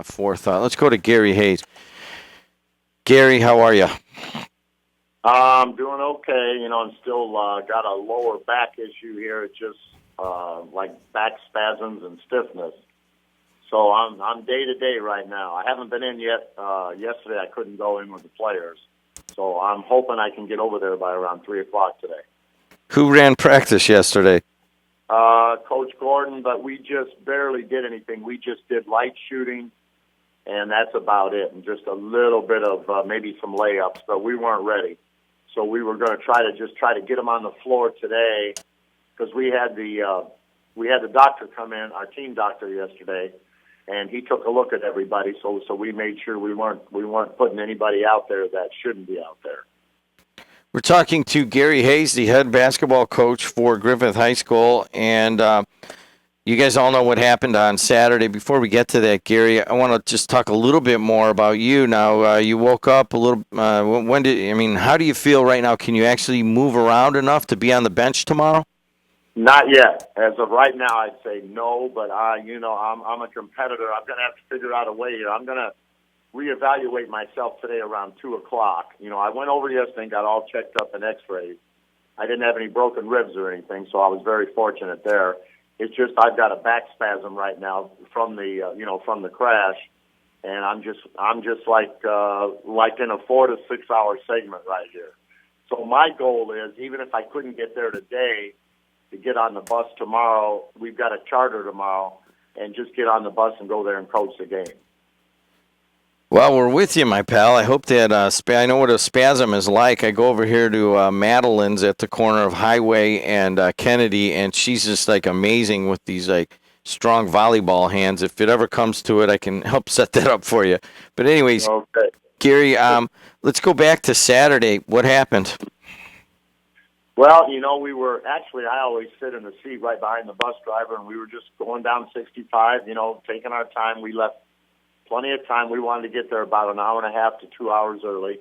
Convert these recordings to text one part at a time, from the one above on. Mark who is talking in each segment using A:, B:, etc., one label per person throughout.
A: forethought. Let's go to Gary Hayes. Gary, how are you?
B: I'm doing okay. I'm still got a lower back issue here. It's just like back spasms and stiffness. So I'm day to day right now. I haven't been in yet. Yesterday I couldn't go in with the players. So I'm hoping I can get over there by around 3 o'clock today.
A: Who ran practice yesterday?
B: Coach Gordon, but we just barely did anything. We just did light shooting, and that's about it, and just a little bit of maybe some layups, but we weren't ready. So we were going to try to get them on the floor today, because we had the doctor come in, our team doctor yesterday, and he took a look at everybody. So we made sure we weren't putting anybody out there that shouldn't be out there.
A: We're talking to Gary Hayes, the head basketball coach for Griffith High School, and you guys all know what happened on Saturday. Before we get to that, Gary, I want to just talk a little bit more about you. Now, you woke up a little. How do you feel right now? Can you actually move around enough to be on the bench tomorrow?
B: Not yet. As of right now, I'd say no. But I'm a competitor. I'm going to have to figure out a way here. I'm going to reevaluate myself today around 2 o'clock. I went over yesterday and got all checked up in X-rays. I didn't have any broken ribs or anything, so I was very fortunate there. It's just I've got a back spasm right now from the crash, and I'm just like in a 4 to 6 hour segment right here. So my goal is, even if I couldn't get there today, to get on the bus tomorrow. We've got a charter tomorrow, and just get on the bus and go there and coach the game.
A: Well, we're with you, my pal. I hope that I know what a spasm is like. I go over here to Madeline's at the corner of Highway and Kennedy, and she's just like amazing with these like strong volleyball hands. If it ever comes to it, I can help set that up for you. But anyways,
B: okay.
A: Gary, let's go back to Saturday. What happened?
B: Well, I always sit in the seat right behind the bus driver, and we were just going down 65, taking our time. We left plenty of time. We wanted to get there about an hour and a half to 2 hours early.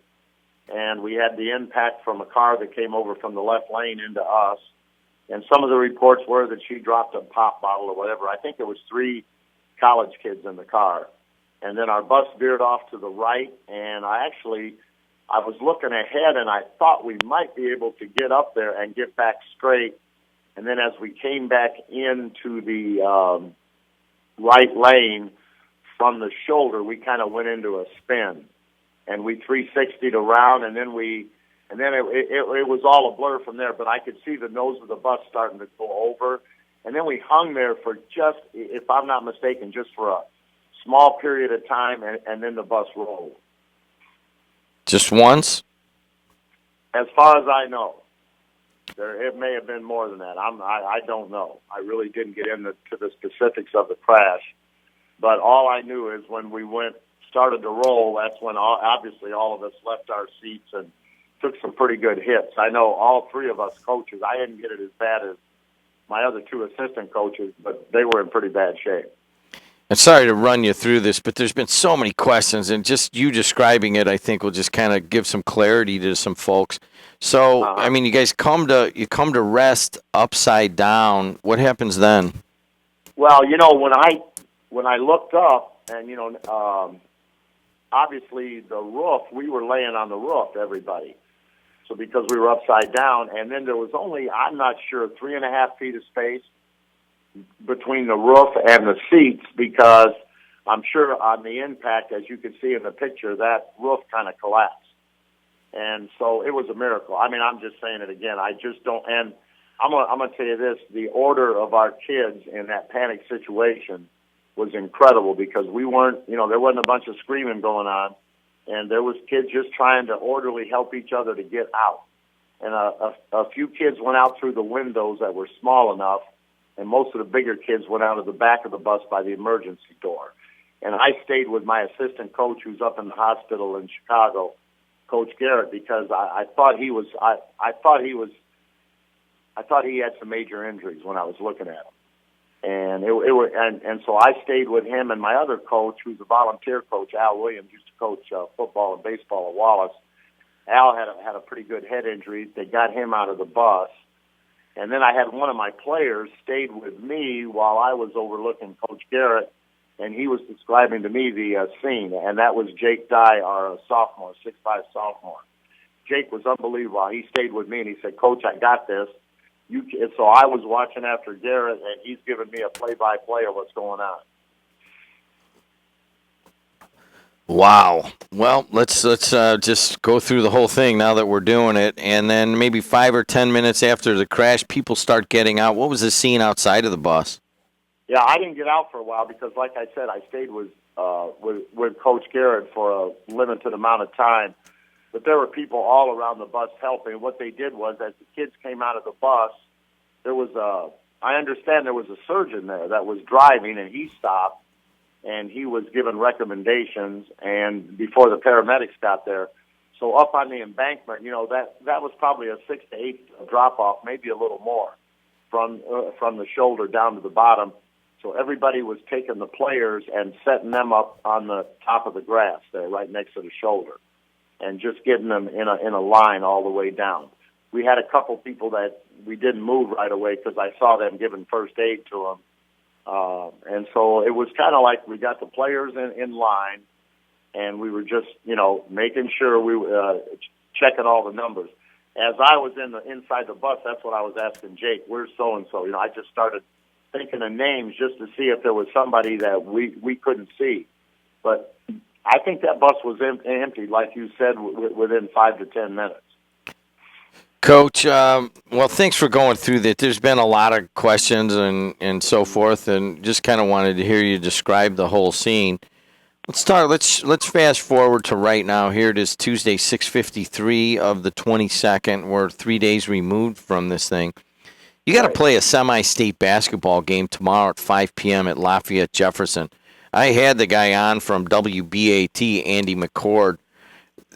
B: And we had the impact from a car that came over from the left lane into us. And some of the reports were that she dropped a pop bottle or whatever. I think it was 3 college kids in the car. And then our bus veered off to the right. And I was looking ahead, and I thought we might be able to get up there and get back straight. And then as we came back into the right lane, from the shoulder, we kind of went into a spin, and we 360'd around, and then it was all a blur from there. But I could see the nose of the bus starting to go over, and then we hung there for just, if I'm not mistaken, just for a small period of time, and then the bus rolled.
A: Just once?
B: As far as I know, it may have been more than that. I don't know. I really didn't get into the specifics of the crash. But all I knew is when we started to roll, that's when obviously all of us left our seats and took some pretty good hits. I know all 3 of us coaches, I didn't get it as bad as my other 2 assistant coaches, but they were in pretty bad shape.
A: And sorry to run you through this, but there's been so many questions, and just you describing it, I think, will just kind of give some clarity to some folks. So, you guys come to rest upside down. What happens then?
B: Well, when I looked up, and obviously the roof, we were laying on the roof, everybody. So because we were upside down, and then there was only, I'm not sure, 3.5 feet of space between the roof and the seats, because I'm sure on the impact, as you can see in the picture, that roof kind of collapsed. And so it was a miracle. I'm just saying it again. I just don't, and I'm going to tell you this, the order of our kids in that panic situation was incredible, because we weren't, there wasn't a bunch of screaming going on, and there was kids just trying to orderly help each other to get out. And a few kids went out through the windows that were small enough, and most of the bigger kids went out of the back of the bus by the emergency door. And I stayed with my assistant coach, who's up in the hospital in Chicago, Coach Garrett, because I thought he had some major injuries when I was looking at him. And so I stayed with him, and my other coach, who's a volunteer coach, Al Williams, used to coach football and baseball at Wallace. Al had a pretty good head injury. They got him out of the bus. And then I had one of my players stayed with me while I was overlooking Coach Garrett, and he was describing to me the scene, and that was Jake Dye, our sophomore, 6'5" sophomore. Jake was unbelievable. He stayed with me, and he said, "Coach, I got this." So I was watching after Garrett, and he's giving me a play-by-play of what's going on.
A: Wow. Well, let's just go through the whole thing now that we're doing it, and then maybe 5 or 10 minutes after the crash, people start getting out. What was the scene outside of the bus?
B: Yeah, I didn't get out for a while because, like I said, I stayed with Coach Garrett for a limited amount of time. But there were people all around the bus helping. What they did was, as the kids came out of the bus, I understand there was a surgeon there that was driving, and he stopped, and he was given recommendations, and before the paramedics got there. So up on the embankment, that was probably a 6 to 8 drop-off, maybe a little more, from the shoulder down to the bottom. So everybody was taking the players and setting them up on the top of the grass there, right next to the shoulder, and just getting them in a line all the way down. We had a couple people that we didn't move right away because I saw them giving first aid to them. And so it was kind of like we got the players in line, and we were just, making sure we were checking all the numbers. As I was inside the bus, that's what I was asking Jake, where's so-and-so? I just started thinking of names just to see if there was somebody that we couldn't see. But I think that bus was empty, like you said, within 5 to 10 minutes.
A: Coach, well, thanks for going through that. There's been a lot of questions and so forth, and just kind of wanted to hear you describe the whole scene. Let's start. Let's fast forward to right now. Here it is, Tuesday, 6:53 of the 22nd. We're 3 days removed from this thing. You got to play a semi-state basketball game tomorrow at 5 p.m. at Lafayette Jefferson. I had the guy on from WBAT, Andy McCord.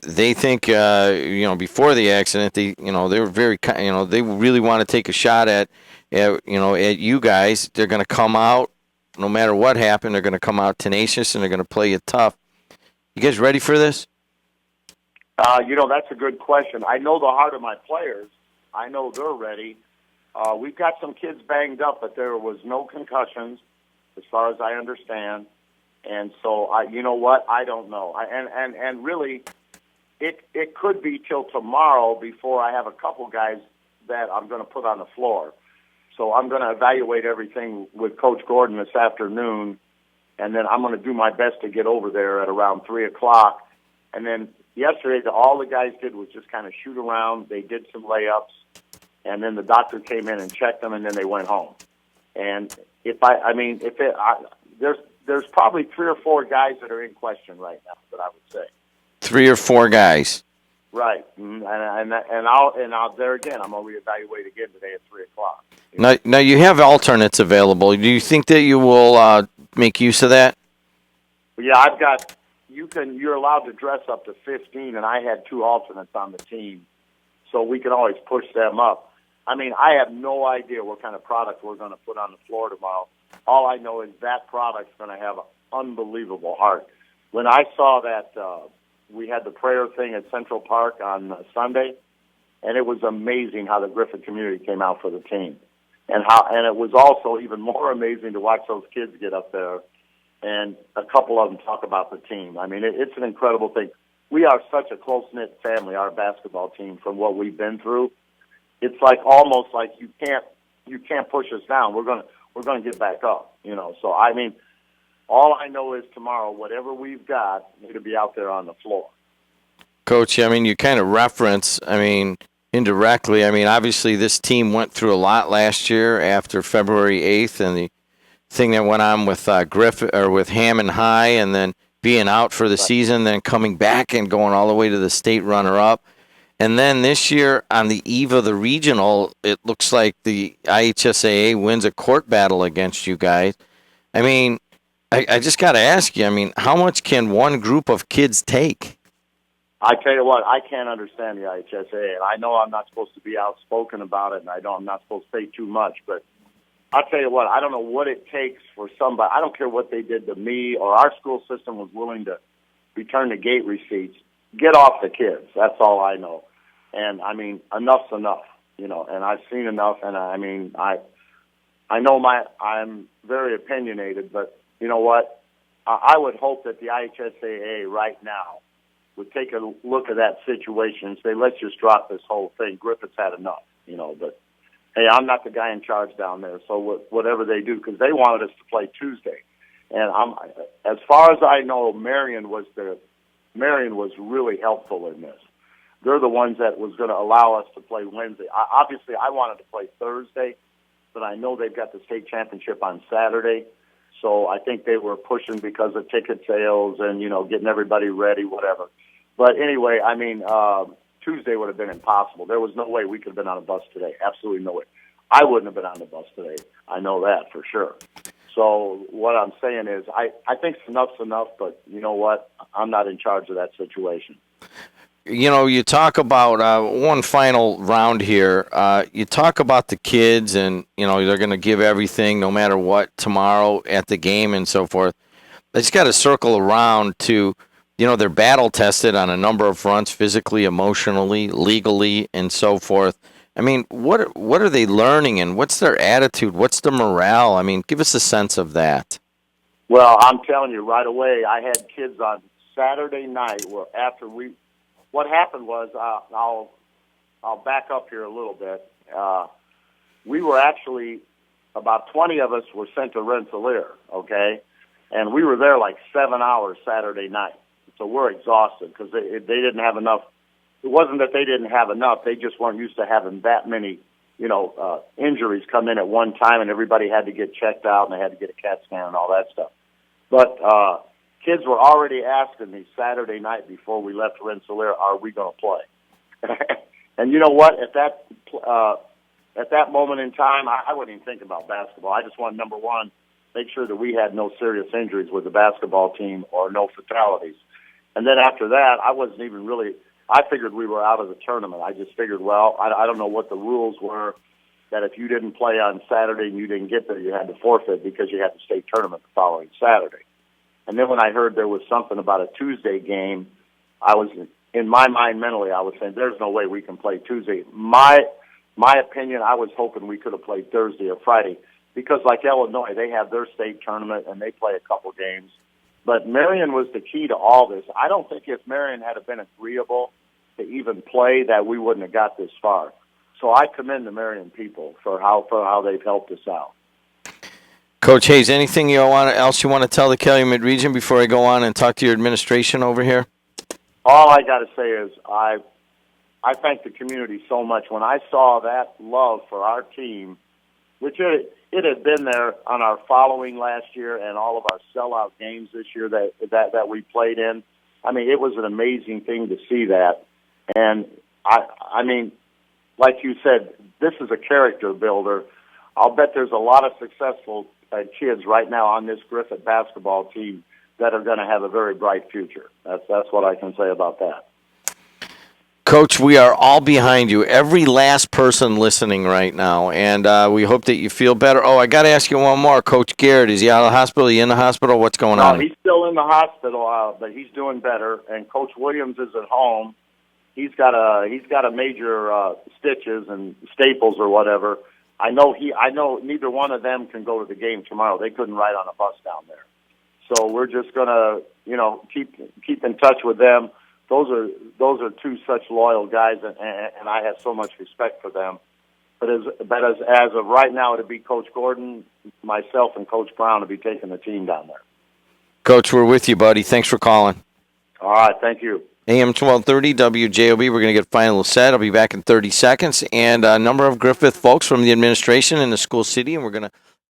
A: They think, before the accident, they were very, they really want to take a shot at you guys. They're going to come out, no matter what happened, they're going to come out tenacious and they're going to play you tough. You guys ready for this?
B: That's a good question. I know the heart of my players. I know they're ready. We've got some kids banged up, but there was no concussions, as far as I understand. And so, you know what? I don't know. And really, it could be till tomorrow before I have a couple guys that I'm going to put on the floor. So I'm going to evaluate everything with Coach Gordon this afternoon, and then I'm going to do my best to get over there at around 3 o'clock. And then yesterday, all the guys did was just kind of shoot around. They did some layups, and then the doctor came in and checked them, and then they went home. And there's probably 3 or 4 guys that are in question right now, that I would say.
A: 3 or 4 guys.
B: Right, and I'll there again. I'm gonna reevaluate again today at 3 o'clock.
A: Now you have alternates available. Do you think that you will make use of that?
B: Yeah, I've got. You're allowed to dress up to 15, and I had 2 alternates on the team, so we can always push them up. I mean, I have no idea what kind of product we're going to put on the floor tomorrow. All I know is that product's going to have an unbelievable heart. When I saw that. We had the prayer thing at Central Park on Sunday, and it was amazing how the Griffith community came out for the team, and it was also even more amazing to watch those kids get up there, and a couple of them talk about the team. I mean, it's an incredible thing. We are such a close-knit family, our basketball team, from what we've been through. It's like almost like you can't push us down. We're gonna get back up, So I mean. All I know is tomorrow, whatever we've got, it'll be out there on the floor.
A: Coach, you kind of reference, indirectly, obviously this team went through a lot last year after February 8th and the thing that went on with Griffith or with Hammond High and then being out for the season, then coming back and going all the way to the state runner-up. And then this year, on the eve of the regional, it looks like the IHSAA wins a court battle against you guys. I just got to ask you, how much can one group of kids take?
B: I tell you what, I can't understand the IHSAA, and I know I'm not supposed to be outspoken about it, and I know I'm not supposed to say too much, but I'll tell you what, I don't know what it takes for somebody. I don't care what they did to me or our school system was willing to return the gate receipts. Get off the kids. That's all I know. And, enough's enough, and I've seen enough, and I know I'm very opinionated, but you know what? I would hope that the IHSAA right now would take a look at that situation and say, let's just drop this whole thing. Griffith's had enough, but hey, I'm not the guy in charge down there, so whatever they do, because they wanted us to play Tuesday. And as far as I know, Marion was really helpful in this. They're the ones that was going to allow us to play Wednesday. Obviously, I wanted to play Thursday, but I know they've got the state championship on Saturday. So I think they were pushing because of ticket sales and, getting everybody ready, whatever. But anyway, Tuesday would have been impossible. There was no way we could have been on a bus today. Absolutely no way. I wouldn't have been on the bus today. I know that for sure. So what I'm saying is I think enough's enough, but you know what? I'm not in charge of that situation.
A: You talk about one final round here. You talk about the kids and, they're going to give everything no matter what tomorrow at the game and so forth. They just got to circle around to, they're battle tested on a number of fronts, physically, emotionally, legally, and so forth. What are they learning and what's their attitude? What's the morale? Give us a sense of that.
B: Well, I'm telling you right away, I had kids on Saturday night where what happened was, I'll back up here a little bit. We were actually, about 20 of us were sent to Rensselaer, okay? And we were there like 7 hours Saturday night. So we're exhausted because they didn't have enough. It wasn't that they didn't have enough. They just weren't used to having that many, injuries come in at one time, and everybody had to get checked out, and they had to get a CAT scan and all that stuff. But kids were already asking me Saturday night before we left Rensselaer, are we going to play? And you know what? At that moment in time, I wouldn't even think about basketball. I just wanted, number one, make sure that we had no serious injuries with the basketball team or no fatalities. And then after that, I wasn't even really – I figured we were out of the tournament. I just figured, well, I don't know what the rules were, that if you didn't play on Saturday and you didn't get there, you had to forfeit because you had the state tournament the following Saturday. And then when I heard there was something about a Tuesday game, I was, in my mind mentally, I was saying, there's no way we can play Tuesday. My opinion, I was hoping we could have played Thursday or Friday because like Illinois, they have their state tournament and they play a couple games. But Marion was the key to all this. I don't think if Marion had been agreeable to even play that we wouldn't have got this far. So I commend the Marion people for how they've helped us out.
A: Coach Hayes, anything else you want to tell the Calumet region before I go on and talk to your administration over here?
B: All I got to say is I thank the community so much. When I saw that love for our team, which it had been there on our following last year and all of our sellout games this year that we played in. It was an amazing thing to see that. And like you said, this is a character builder. I'll bet there's a lot of successful kids right now on this Griffith basketball team that are going to have a very bright future. That's what I can say about that.
A: Coach, we are all behind you, every last person listening right now, and we hope that you feel better. Oh, I got to ask you one more. Coach Garrett, is he out of the hospital? Is he in the hospital? What's going on?
B: No, he's still in the hospital, but he's doing better. And Coach Williams is at home. He's got a major stitches and staples or whatever. I know neither one of them can go to the game tomorrow. They couldn't ride on a bus down there. So we're just gonna, keep in touch with them. Those are two such loyal guys, and I have so much respect for them. But as of right now, it'd be Coach Gordon, myself, and Coach Brown to be taking the team down there.
A: Coach, we're with you, buddy. Thanks for calling.
B: All right, thank you.
A: AM 1230 WJOB. We're going to get final set. I'll be back in 30 seconds. And a number of Griffith folks from the administration in the school city, and we're going to